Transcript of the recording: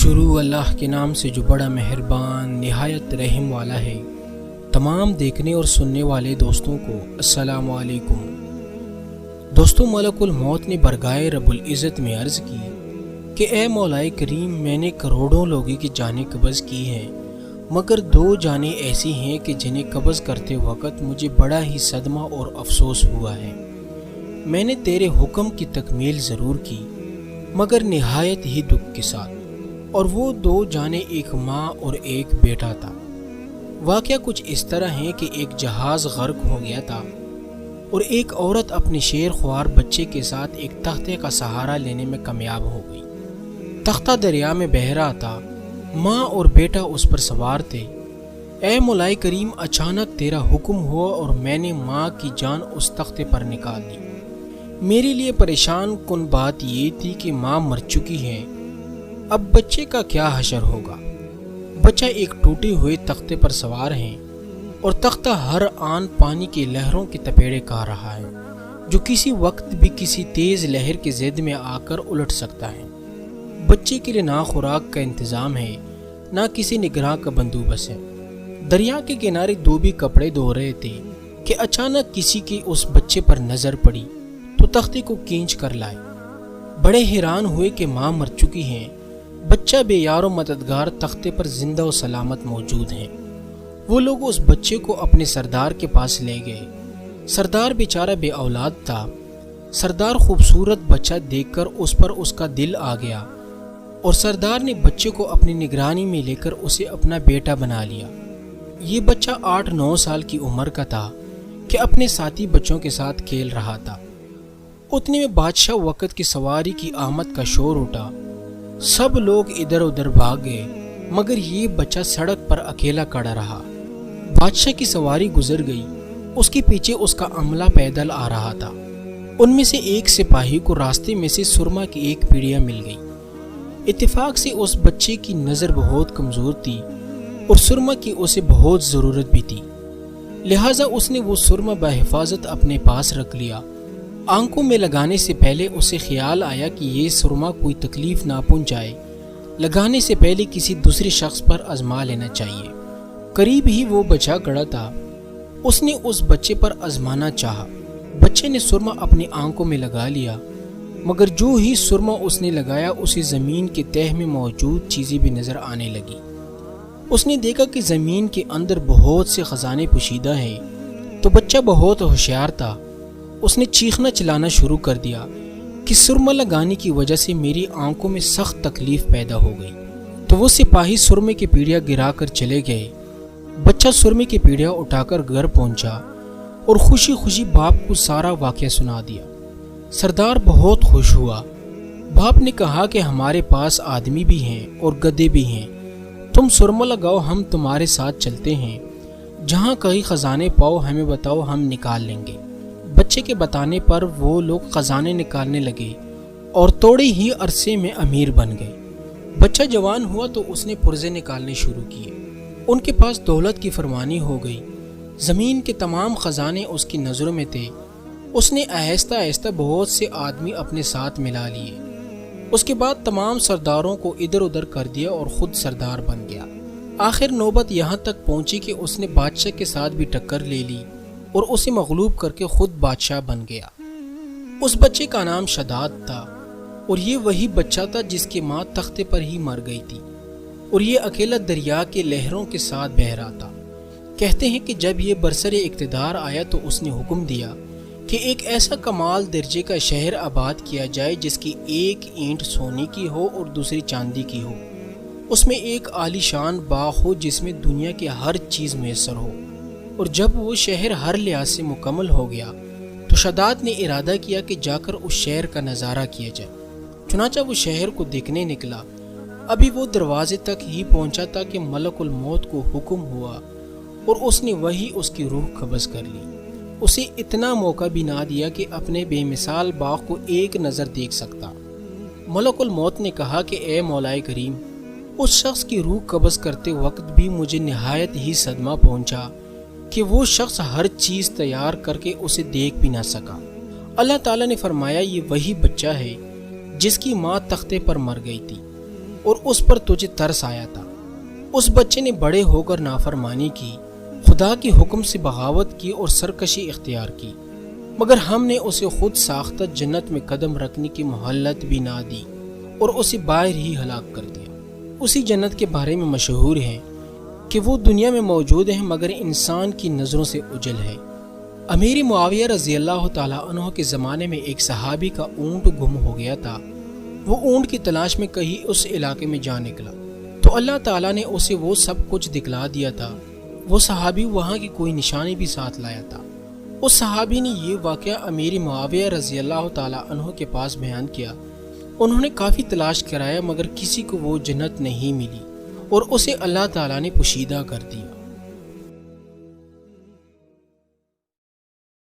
شروع اللہ کے نام سے جو بڑا مہربان نہایت رحم والا ہے۔ تمام دیکھنے اور سننے والے دوستوں کو السلام علیکم۔ دوستوں، ملک الموت نے برگائے رب العزت میں عرض کی کہ اے مولا کریم، میں نے کروڑوں لوگوں کی جانیں قبض کی ہیں، مگر 2 جانیں ایسی ہیں کہ جنہیں قبض کرتے وقت مجھے بڑا ہی صدمہ اور افسوس ہوا ہے۔ میں نے تیرے حکم کی تکمیل ضرور کی مگر نہایت ہی دکھ کے ساتھ، اور وہ 2 جانیں ایک ماں اور ایک بیٹا تھا۔ واقعہ کچھ اس طرح ہے کہ ایک جہاز غرق ہو گیا تھا اور ایک عورت اپنے شیر خوار بچے کے ساتھ ایک تختے کا سہارا لینے میں کامیاب ہو گئی۔ تختہ دریا میں بہہ رہا تھا، ماں اور بیٹا اس پر سوار تھے۔ اے مولا کریم، اچانک تیرا حکم ہوا اور میں نے ماں کی جان اس تختے پر نکال دی۔ میرے لیے پریشان کن بات یہ تھی کہ ماں مر چکی ہے، اب بچے کا کیا حشر ہوگا۔ بچہ ایک ٹوٹے ہوئے تختے پر سوار ہے اور تختہ ہر آن پانی کی لہروں کے تپیڑے کھا رہا ہے، جو کسی وقت بھی کسی تیز لہر کے زد میں آ کر الٹ سکتا ہے۔ بچے کے لیے نہ خوراک کا انتظام ہے، نہ کسی نگراں کا بندوبست ہے۔ دریا کے کنارے دھوبی کپڑے دھو رہے تھے کہ اچانک کسی کی اس بچے پر نظر پڑی تو تختے کو کھینچ کر لائے۔ بڑے حیران ہوئے کہ ماں مر چکی ہے، بچہ بے یار و مددگار تختے پر زندہ و سلامت موجود ہے۔ وہ لوگ اس بچے کو اپنے سردار کے پاس لے گئے۔ سردار بیچارہ بے اولاد تھا۔ سردار خوبصورت بچہ دیکھ کر اس پر اس کا دل آ گیا اور سردار نے بچے کو اپنی نگرانی میں لے کر اسے اپنا بیٹا بنا لیا۔ یہ بچہ 8-9 سال کی عمر کا تھا کہ اپنے ساتھی بچوں کے ساتھ کھیل رہا تھا۔ اتنے میں بادشاہ وقت کی سواری کی آمد کا شور اٹھا۔ سب لوگ ادھر ادھر بھاگ گئے مگر یہ بچہ سڑک پر اکیلا کھڑا رہا۔ بادشاہ کی سواری گزر گئی، اس کے پیچھے اس کا عملہ پیدل آ رہا تھا۔ ان میں سے ایک سپاہی کو راستے میں سے سرما کی ایک پیڑیا مل گئی۔ اتفاق سے اس بچے کی نظر بہت کمزور تھی اور سرما کی اسے بہت ضرورت بھی تھی، لہٰذا اس نے وہ سرما بحفاظت اپنے پاس رکھ لیا۔ آنکھوں میں لگانے سے پہلے اسے خیال آیا کہ یہ سرما کوئی تکلیف نہ پہنچائے، لگانے سے پہلے کسی دوسرے شخص پر آزما لینا چاہیے۔ قریب ہی وہ بچہ کھڑا تھا، اس نے اس بچے پر آزمانا چاہا۔ بچے نے سرما اپنی آنکھوں میں لگا لیا مگر جو ہی سرما اس نے لگایا اسے زمین کے تہہ میں موجود چیزیں بھی نظر آنے لگی۔ اس نے دیکھا کہ زمین کے اندر بہت سے خزانے پوشیدہ ہیں۔ تو بچہ بہت ہوشیار تھا، اس نے چیخنا چلانا شروع کر دیا کہ سرما لگانے کی وجہ سے میری آنکھوں میں سخت تکلیف پیدا ہو گئی۔ تو وہ سپاہی سرمے کی پیڑیا گرا کر چلے گئے۔ بچہ سرمے کی پیڑیا اٹھا کر گھر پہنچا اور خوشی خوشی باپ کو سارا واقعہ سنا دیا۔ سردار بہت خوش ہوا۔ باپ نے کہا کہ ہمارے پاس آدمی بھی ہیں اور گدھے بھی ہیں، تم سرما لگاؤ، ہم تمہارے ساتھ چلتے ہیں، جہاں کہیں خزانے پاؤ ہمیں بتاؤ، ہم نکال لیں گے۔ بچے کے بتانے پر وہ لوگ خزانے نکالنے لگے اور تھوڑے ہی عرصے میں امیر بن گئے۔ بچہ جوان ہوا تو اس نے پرزے نکالنے شروع کیے۔ ان کے پاس دولت کی فرمانی ہو گئی، زمین کے تمام خزانے اس کی نظروں میں تھے۔ اس نے آہستہ آہستہ بہت سے آدمی اپنے ساتھ ملا لیے۔ اس کے بعد تمام سرداروں کو ادھر ادھر کر دیا اور خود سردار بن گیا۔ آخر نوبت یہاں تک پہنچی کہ اس نے بادشاہ کے ساتھ بھی ٹکر لے لی اور اسے مغلوب کر کے خود بادشاہ بن گیا۔ اس بچے کا نام شداد تھا اور یہ وہی بچہ تھا جس کی ماں تختے پر ہی مر گئی تھی اور یہ اکیلا دریا کے لہروں کے ساتھ بہہ رہا تھا۔ کہتے ہیں کہ جب یہ برسر اقتدار آیا تو اس نے حکم دیا کہ ایک ایسا کمال درجے کا شہر آباد کیا جائے جس کی ایک اینٹ سونے کی ہو اور دوسری چاندی کی ہو، اس میں ایک عالی شان باغ ہو جس میں دنیا کی ہر چیز میسر ہو۔ اور جب وہ شہر ہر لحاظ سے مکمل ہو گیا تو شداد نے ارادہ کیا کہ جا کر اس شہر کا نظارہ کیا جائے۔ چنانچہ وہ شہر کو دیکھنے نکلا۔ ابھی وہ دروازے تک ہی پہنچا تھا کہ ملک الموت کو حکم ہوا اور اس نے وہی اس کی روح قبض کر لی۔ اسے اتنا موقع بھی نہ دیا کہ اپنے بے مثال باغ کو ایک نظر دیکھ سکتا۔ ملک الموت نے کہا کہ اے مولا کریم، اس شخص کی روح قبض کرتے وقت بھی مجھے نہایت ہی صدمہ پہنچا کہ وہ شخص ہر چیز تیار کر کے اسے دیکھ بھی نہ سکا۔ اللہ تعالیٰ نے فرمایا، یہ وہی بچہ ہے جس کی ماں تختے پر مر گئی تھی۔ اور اس پر تجھے ترس آیا تھا۔ اس بچے نے بڑے ہو کر نافرمانی کی، خدا کے حکم سے بغاوت کی اور سرکشی اختیار کی، مگر ہم نے اسے خود ساختہ جنت میں قدم رکھنے کی مہلت بھی نہ دی اور اسے باہر ہی ہلاک کر دیا۔ اسی جنت کے بارے میں مشہور ہے کہ وہ دنیا میں موجود ہے مگر انسان کی نظروں سے اجل ہے۔ امیر معاویہ رضی اللہ تعالیٰ عنہ کے زمانے میں ایک صحابی کا اونٹ گم ہو گیا تھا۔ وہ اونٹ کی تلاش میں کہیں اس علاقے میں جا نکلا تو اللہ تعالیٰ نے اسے وہ سب کچھ دکھلا دیا تھا۔ وہ صحابی وہاں کی کوئی نشانی بھی ساتھ لایا تھا۔ اس صحابی نے یہ واقعہ امیر معاویہ رضی اللہ تعالیٰ عنہ کے پاس بیان کیا۔ انہوں نے کافی تلاش کرایا مگر کسی کو وہ جنت نہیں ملی اور اسے اللہ تعالیٰ نے پوشیدہ کر دی۔